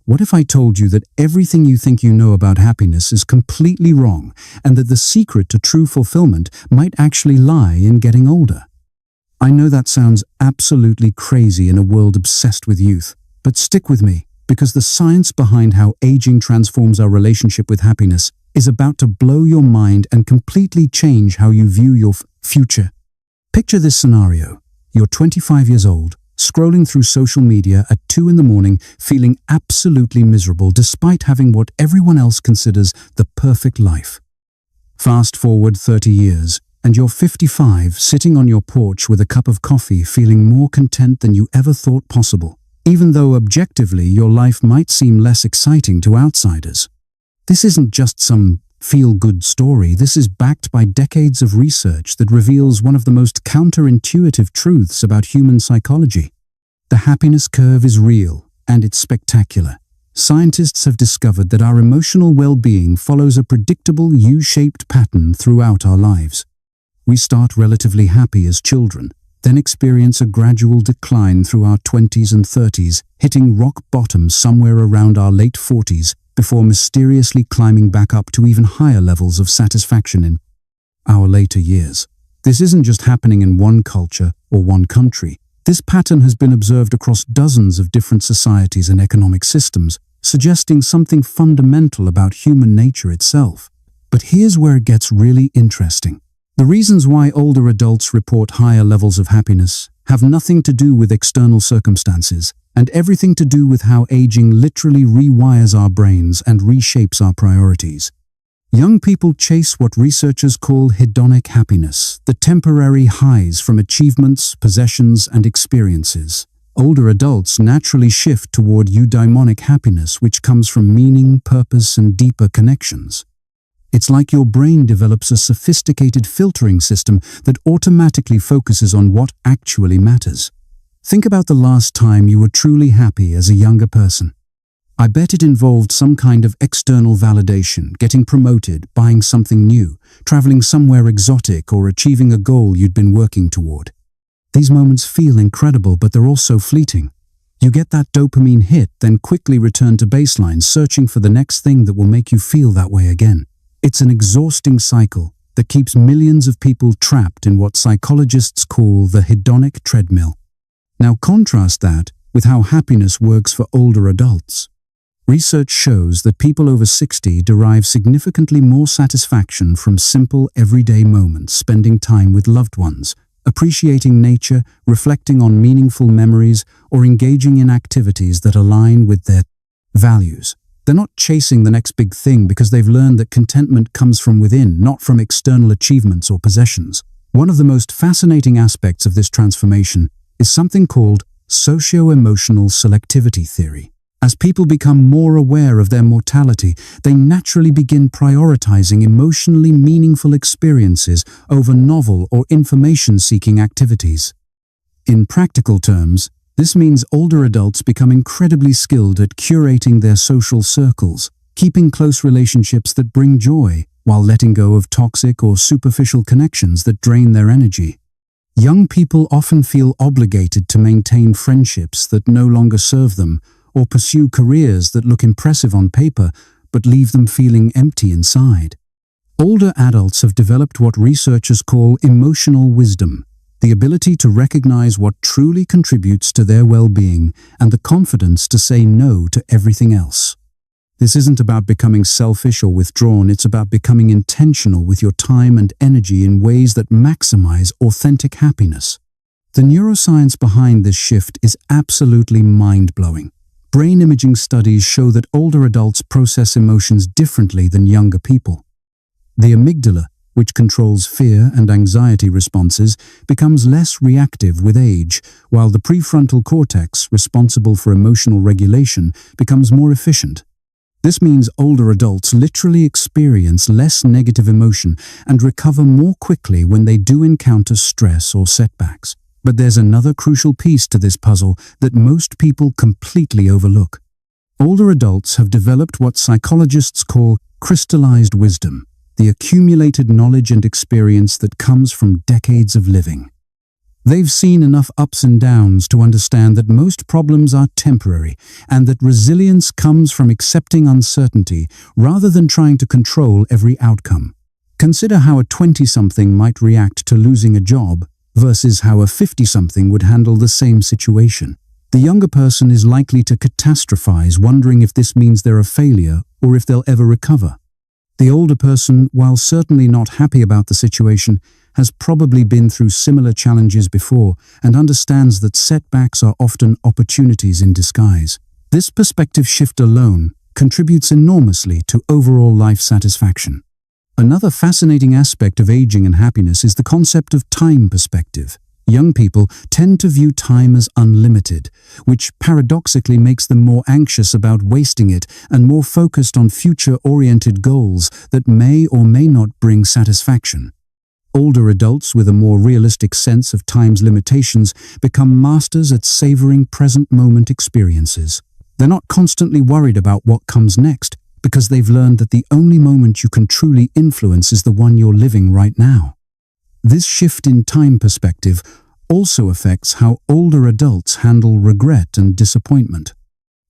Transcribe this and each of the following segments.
What if I told you that everything you think you know about happiness is completely wrong, and that the secret to true fulfillment might actually lie in getting older? I know that sounds absolutely crazy in a world obsessed with youth, but stick with me, because the science behind how aging transforms our relationship with happiness is about to blow your mind and completely change how you view your future. Picture this scenario. You're 25 years old, scrolling through social media at 2 in the morning, feeling absolutely miserable despite having what everyone else considers the perfect life. Fast forward 30 years, and you're 55, sitting on your porch with a cup of coffee, feeling more content than you ever thought possible, even though objectively your life might seem less exciting to outsiders. This isn't just some feel-good story. This is backed by decades of research that reveals one of the most counterintuitive truths about human psychology. The happiness curve is real, and it's spectacular. Scientists have discovered that our emotional well-being follows a predictable U-shaped pattern throughout our lives. We start relatively happy as children, then experience a gradual decline through our 20s and 30s, hitting rock bottom somewhere around our late 40s, before mysteriously climbing back up to even higher levels of satisfaction in our later years. This isn't just happening in one culture or one country. This pattern has been observed across dozens of different societies and economic systems, suggesting something fundamental about human nature itself. But here's where it gets really interesting. The reasons why older adults report higher levels of happiness have nothing to do with external circumstances, and everything to do with how aging literally rewires our brains and reshapes our priorities. Young people chase what researchers call hedonic happiness, the temporary highs from achievements, possessions, and experiences. Older adults naturally shift toward eudaimonic happiness, which comes from meaning, purpose, and deeper connections. It's like your brain develops a sophisticated filtering system that automatically focuses on what actually matters. Think about the last time you were truly happy as a younger person. I bet it involved some kind of external validation, getting promoted, buying something new, traveling somewhere exotic, or achieving a goal you'd been working toward. These moments feel incredible, but they're also fleeting. You get that dopamine hit, then quickly return to baseline, searching for the next thing that will make you feel that way again. It's an exhausting cycle that keeps millions of people trapped in what psychologists call the hedonic treadmill. Now contrast that with how happiness works for older adults. Research shows that people over 60 derive significantly more satisfaction from simple, everyday moments, spending time with loved ones, appreciating nature, reflecting on meaningful memories, or engaging in activities that align with their values. They're not chasing the next big thing because they've learned that contentment comes from within, not from external achievements or possessions. One of the most fascinating aspects of this transformation is something called socio-emotional selectivity theory. As people become more aware of their mortality, they naturally begin prioritizing emotionally meaningful experiences over novel or information-seeking activities. In practical terms, this means older adults become incredibly skilled at curating their social circles, keeping close relationships that bring joy, while letting go of toxic or superficial connections that drain their energy. Young people often feel obligated to maintain friendships that no longer serve them, or pursue careers that look impressive on paper but leave them feeling empty inside. Older adults have developed what researchers call emotional wisdom, the ability to recognize what truly contributes to their well-being and the confidence to say no to everything else. This isn't about becoming selfish or withdrawn, it's about becoming intentional with your time and energy in ways that maximize authentic happiness. The neuroscience behind this shift is absolutely mind-blowing. Brain imaging studies show that older adults process emotions differently than younger people. The amygdala, which controls fear and anxiety responses, becomes less reactive with age, while the prefrontal cortex, responsible for emotional regulation, becomes more efficient. This means older adults literally experience less negative emotion and recover more quickly when they do encounter stress or setbacks. But there's another crucial piece to this puzzle that most people completely overlook. Older adults have developed what psychologists call crystallized wisdom, the accumulated knowledge and experience that comes from decades of living. They've seen enough ups and downs to understand that most problems are temporary and that resilience comes from accepting uncertainty rather than trying to control every outcome. Consider how a 20-something might react to losing a job versus how a 50-something would handle the same situation. The younger person is likely to catastrophize, wondering if this means they're a failure or if they'll ever recover. The older person, while certainly not happy about the situation, has probably been through similar challenges before and understands that setbacks are often opportunities in disguise. This perspective shift alone contributes enormously to overall life satisfaction. Another fascinating aspect of aging and happiness is the concept of time perspective. Young people tend to view time as unlimited, which paradoxically makes them more anxious about wasting it and more focused on future-oriented goals that may or may not bring satisfaction. Older adults with a more realistic sense of time's limitations become masters at savoring present-moment experiences. They're not constantly worried about what comes next because they've learned that the only moment you can truly influence is the one you're living right now. This shift in time perspective also affects how older adults handle regret and disappointment.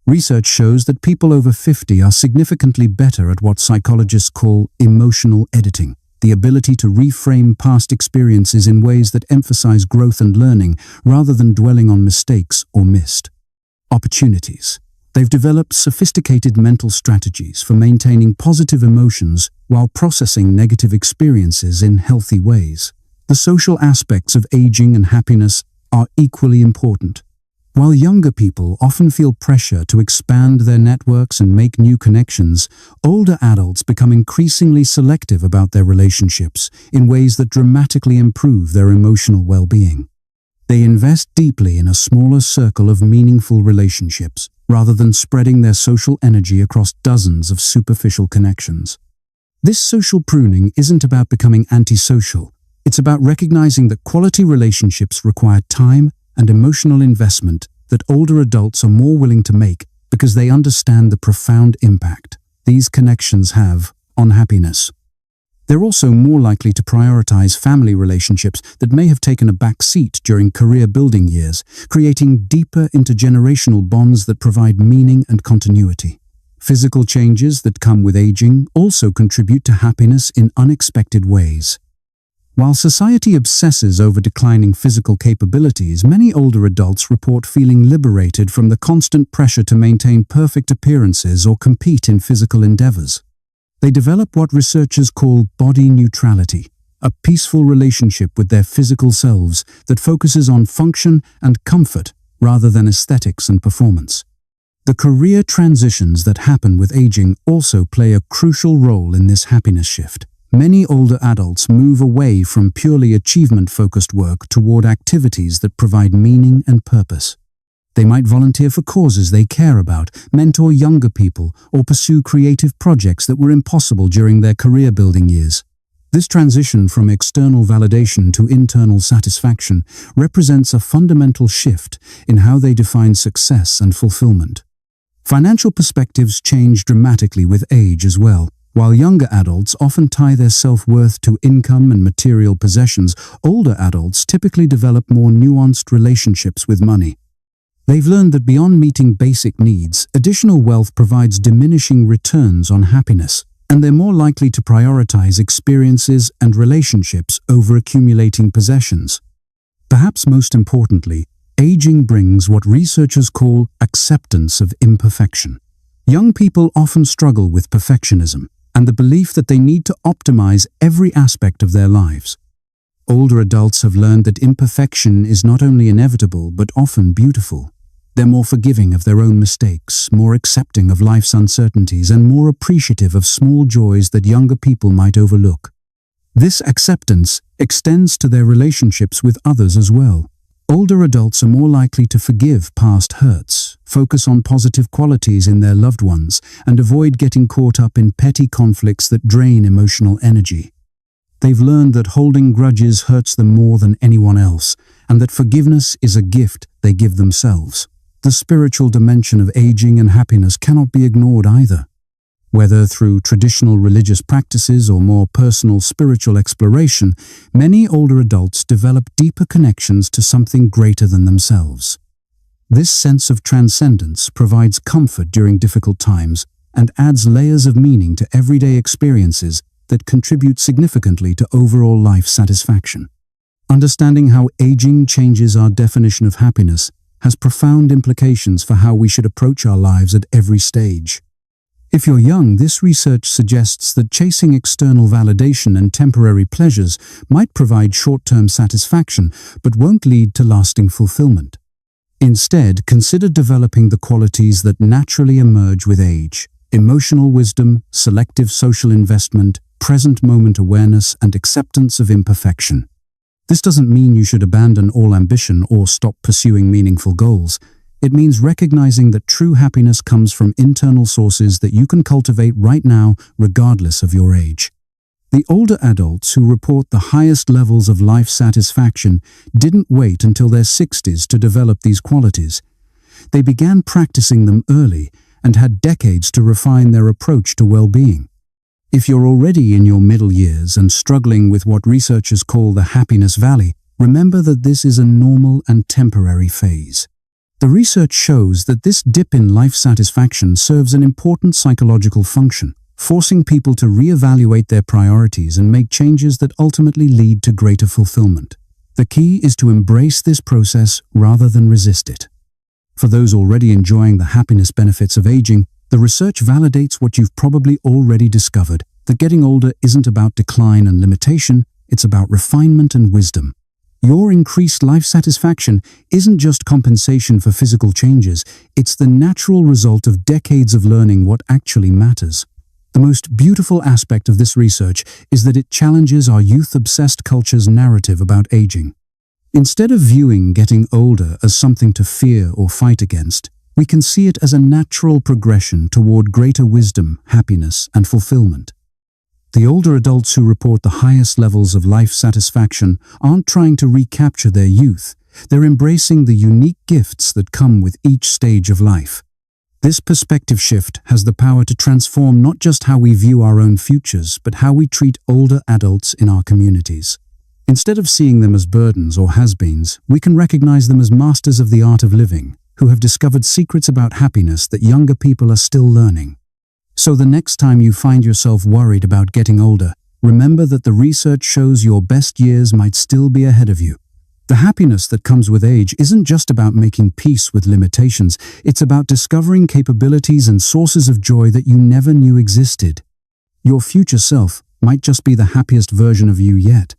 Research shows that people over 50 are significantly better at what psychologists call emotional editing, the ability to reframe past experiences in ways that emphasize growth and learning rather than dwelling on mistakes or missed opportunities. They've developed sophisticated mental strategies for maintaining positive emotions while processing negative experiences in healthy ways. The social aspects of aging and happiness are equally important. While younger people often feel pressure to expand their networks and make new connections, older adults become increasingly selective about their relationships in ways that dramatically improve their emotional well-being. They invest deeply in a smaller circle of meaningful relationships, rather than spreading their social energy across dozens of superficial connections. This social pruning isn't about becoming antisocial. It's about recognizing that quality relationships require time and emotional investment that older adults are more willing to make because they understand the profound impact these connections have on happiness. They're also more likely to prioritize family relationships that may have taken a back seat during career-building years, creating deeper intergenerational bonds that provide meaning and continuity. Physical changes that come with aging also contribute to happiness in unexpected ways. While society obsesses over declining physical capabilities, many older adults report feeling liberated from the constant pressure to maintain perfect appearances or compete in physical endeavors. They develop what researchers call body neutrality, a peaceful relationship with their physical selves that focuses on function and comfort rather than aesthetics and performance. The career transitions that happen with aging also play a crucial role in this happiness shift. Many older adults move away from purely achievement-focused work toward activities that provide meaning and purpose. They might volunteer for causes they care about, mentor younger people, or pursue creative projects that were impossible during their career-building years. This transition from external validation to internal satisfaction represents a fundamental shift in how they define success and fulfillment. Financial perspectives change dramatically with age as well. While younger adults often tie their self-worth to income and material possessions, older adults typically develop more nuanced relationships with money. They've learned that beyond meeting basic needs, additional wealth provides diminishing returns on happiness, and they're more likely to prioritize experiences and relationships over accumulating possessions. Perhaps most importantly, aging brings what researchers call acceptance of imperfection. Young people often struggle with perfectionism and the belief that they need to optimize every aspect of their lives. Older adults have learned that imperfection is not only inevitable but often beautiful. They're more forgiving of their own mistakes, more accepting of life's uncertainties, and more appreciative of small joys that younger people might overlook. This acceptance extends to their relationships with others as well. Older adults are more likely to forgive past hurts, focus on positive qualities in their loved ones, and avoid getting caught up in petty conflicts that drain emotional energy. They've learned that holding grudges hurts them more than anyone else, and that forgiveness is a gift they give themselves. The spiritual dimension of aging and happiness cannot be ignored either. Whether through traditional religious practices or more personal spiritual exploration, many older adults develop deeper connections to something greater than themselves. This sense of transcendence provides comfort during difficult times and adds layers of meaning to everyday experiences that contribute significantly to overall life satisfaction. Understanding how aging changes our definition of happiness has profound implications for how we should approach our lives at every stage. If you're young, this research suggests that chasing external validation and temporary pleasures might provide short-term satisfaction but won't lead to lasting fulfillment. Instead, consider developing the qualities that naturally emerge with age: emotional wisdom, selective social investment, present moment awareness, and acceptance of imperfection. This doesn't mean you should abandon all ambition or stop pursuing meaningful goals. It means recognizing that true happiness comes from internal sources that you can cultivate right now, regardless of your age. The older adults who report the highest levels of life satisfaction didn't wait until their 60s to develop these qualities. They began practicing them early and had decades to refine their approach to well-being. If you're already in your middle years and struggling with what researchers call the happiness valley, remember that this is a normal and temporary phase. The research shows that this dip in life satisfaction serves an important psychological function, forcing people to reevaluate their priorities and make changes that ultimately lead to greater fulfillment. The key is to embrace this process rather than resist it. For those already enjoying the happiness benefits of aging, the research validates what you've probably already discovered, that getting older isn't about decline and limitation, it's about refinement and wisdom. Your increased life satisfaction isn't just compensation for physical changes, it's the natural result of decades of learning what actually matters. The most beautiful aspect of this research is that it challenges our youth-obsessed culture's narrative about aging. Instead of viewing getting older as something to fear or fight against, we can see it as a natural progression toward greater wisdom, happiness, and fulfillment. The older adults who report the highest levels of life satisfaction aren't trying to recapture their youth. They're embracing the unique gifts that come with each stage of life. This perspective shift has the power to transform not just how we view our own futures, but how we treat older adults in our communities. Instead of seeing them as burdens or has-beens, we can recognize them as masters of the art of living, who have discovered secrets about happiness that younger people are still learning. So the next time you find yourself worried about getting older, remember that the research shows your best years might still be ahead of you. The happiness that comes with age isn't just about making peace with limitations, it's about discovering capabilities and sources of joy that you never knew existed. Your future self might just be the happiest version of you yet.